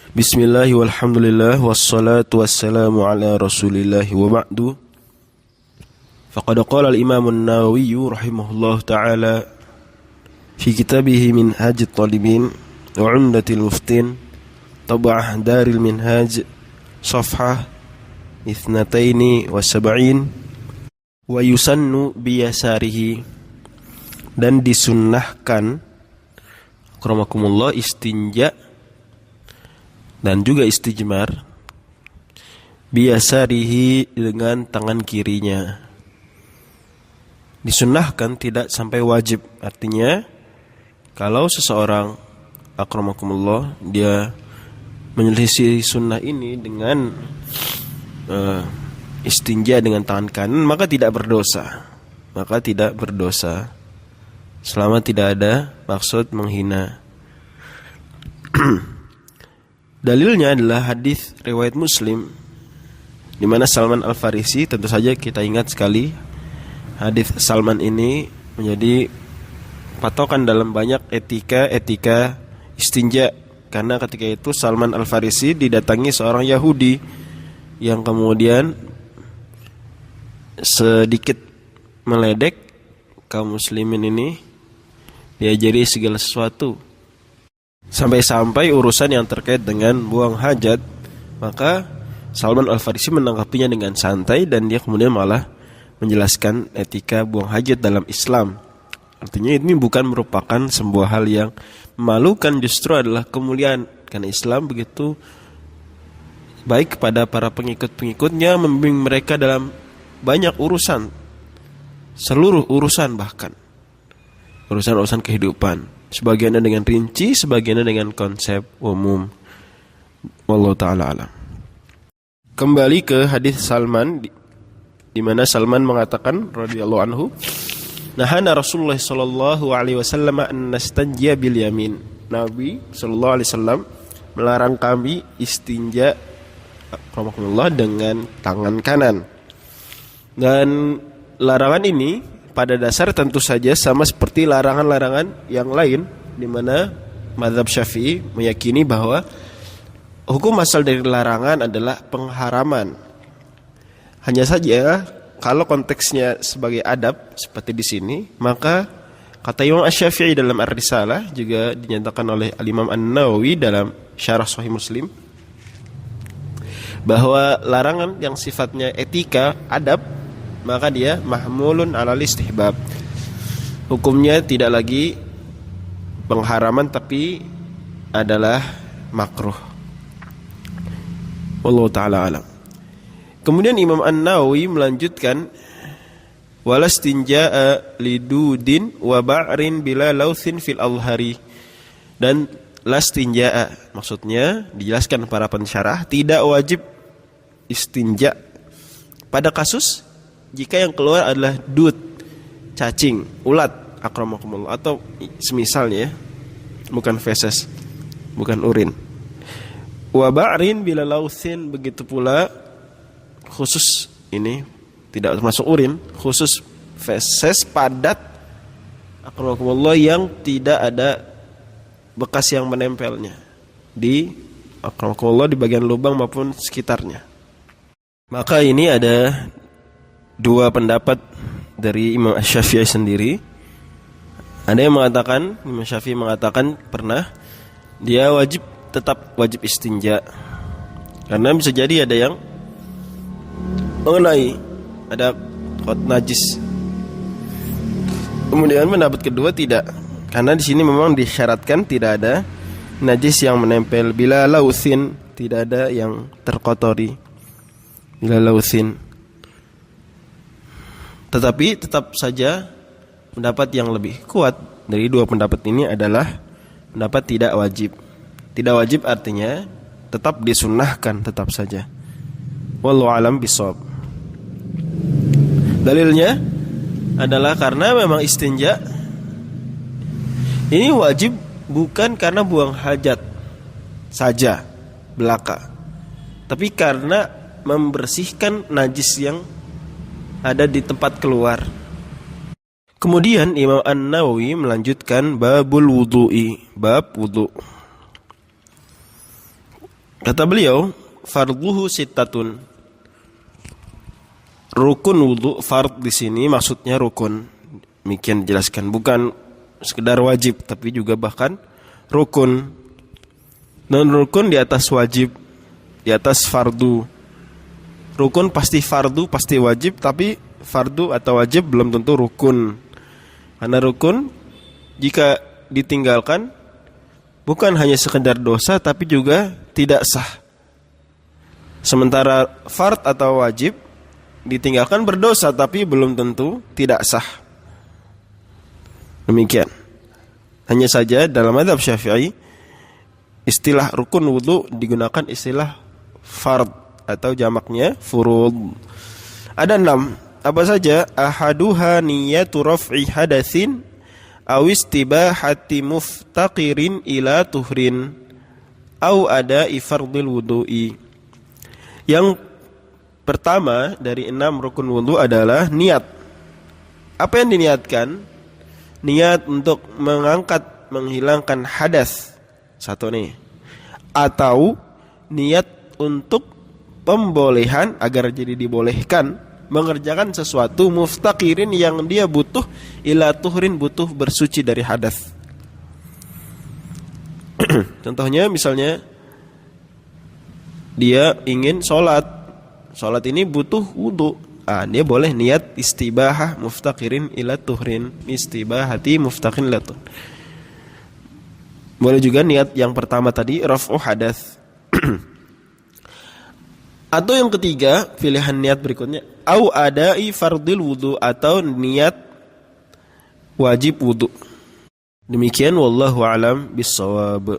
Bismillah walhamdulillah wassalatu wassalamu ala rasulillah wa ba'du. Faqad qala al-imam an-Nawawi rahimahullah ta'ala fi kitabih Minhaj at-Talibin wa 'Umdatil Muftin tab'ah Daril Minhaj safhah 72 wa yusannu biyasarihi, dan disunnahkan akramakumullah istinja dan juga istijmar biyasarihi dengan tangan kirinya. Disunnahkan, tidak sampai wajib. Artinya kalau seseorang akramakumullah dia menyelisih sunnah ini dengan istinja dengan tangan kanan, maka tidak berdosa. Selama tidak ada maksud menghina. Dalilnya adalah hadis riwayat Muslim di mana Salman Al-Farisi, tentu saja kita ingat sekali hadis Salman ini menjadi patokan dalam banyak etika istinja, karena ketika itu Salman Al-Farisi didatangi seorang Yahudi yang kemudian sedikit meledek kaum muslimin ini, diajari segala sesuatu sampai-sampai urusan yang terkait dengan buang hajat. Maka Salman Al-Farisi menanggapinya dengan santai dan dia kemudian malah menjelaskan etika buang hajat dalam Islam. Artinya ini bukan merupakan sebuah hal yang memalukan, justru adalah kemuliaan, karena Islam begitu baik kepada para pengikut-pengikutnya, membimbing mereka dalam banyak urusan, seluruh urusan, bahkan urusan-urusan kehidupan. Sebagiannya dengan rinci, sebagiannya dengan konsep umum. Wallahu ta'ala alam. Kembali ke hadis Salman, di mana Salman mengatakan radhiyallahu anhu, nahana Rasulullah sallallahu alaihi wasallam an nastanjiya bil yamin. Nabi sallallahu alaihi wasallam melarang kami istinja dengan tangan kanan. Dan larangan ini pada dasar tentu saja sama seperti larangan-larangan yang lain, di mana mazhab Syafi'i meyakini bahwa hukum asal dari larangan adalah pengharaman. Hanya saja kalau konteksnya sebagai adab seperti di sini, maka kata Imam Asy-Syafi'i dalam Ar-Risalah, juga dinyatakan oleh Al-Imam An-Nawawi dalam Syarah Sahih Muslim, bahwa larangan yang sifatnya etika, adab, maka dia mahmulun alal istihbab. Hukumnya tidak lagi pengharaman tapi adalah makruh. Wallahu ta'ala alam. Kemudian Imam An-Nawawi melanjutkan, walastinja'a lidudin wa ba'rin bila lauthin fil alhari. Dan lastinja'a maksudnya, dijelaskan para pensyarah, tidak wajib istinja pada kasus jika yang keluar adalah dud, cacing, ulat, akramakumullah, atau semisalnya, bukan feses, bukan urin. Wa ba'rin bila lauthin, begitu pula khusus ini tidak termasuk urin, khusus feses padat, akramakumullah, yang tidak ada bekas yang menempelnya di akramakumullah di bagian lubang maupun sekitarnya. Maka ini ada dua pendapat dari Imam Asy-Syafi'i sendiri. Ada yang mengatakan, Imam Syafi'i mengatakan pernah dia tetap wajib istinja, karena bisa jadi ada yang mengenai, ada kot najis. Kemudian pendapat kedua tidak, karena di sini memang disyaratkan tidak ada najis yang menempel. Bila lauthin, tidak ada yang terkotori. Bila lauthin. Tetapi tetap saja pendapat yang lebih kuat dari dua pendapat ini adalah pendapat tidak wajib. Tidak wajib artinya tetap disunnahkan, tetap saja. Wallahu alam bishawab. Dalilnya adalah karena memang istinja ini wajib bukan karena buang hajat saja belaka, tapi karena membersihkan najis yang ada di tempat keluar. Kemudian Imam An-Nawawi melanjutkan babul wudu'i, bab wudu. Kata beliau, fardhuhu sittatun. Rukun wudu fard di sini maksudnya rukun. Demikian dijelaskan, bukan sekedar wajib tapi juga bahkan rukun. Non rukun di atas wajib, di atas fardu. Rukun pasti fardu, pasti wajib, tapi fardu atau wajib belum tentu rukun. Karena rukun jika ditinggalkan bukan hanya sekedar dosa tapi juga tidak sah. Sementara fard atau wajib ditinggalkan berdosa tapi belum tentu tidak sah. Demikian. Hanya saja dalam mazhab Syafi'i istilah rukun wudu digunakan istilah fard atau jamaknya furud. Ada 6. Apa saja? Ahaduha niyatu raf'i hadatsin aw istibahati muftaqirin ila tuhrin aw ada'i fardil wudu'i. Yang pertama dari 6 rukun wudu adalah niat. Apa yang diniatkan? Niat untuk mengangkat, menghilangkan hadas. Satu nih. Atau niat untuk pembolehan agar jadi dibolehkan mengerjakan sesuatu muftaqirin yang dia butuh ila tuhrin, butuh bersuci dari hadas. Contohnya misalnya dia ingin sholat ini butuh wudu. Dia boleh niat istibahah muftaqirin ila tuhrin, istibahati muftaqirin ila tuhrin. Boleh juga niat yang pertama tadi raf'u hadas. Atau yang ketiga, pilihan niat berikutnya, au ada'i fardil wudu, atau niat wajib wudu. Demikian wallahu alam bissawab.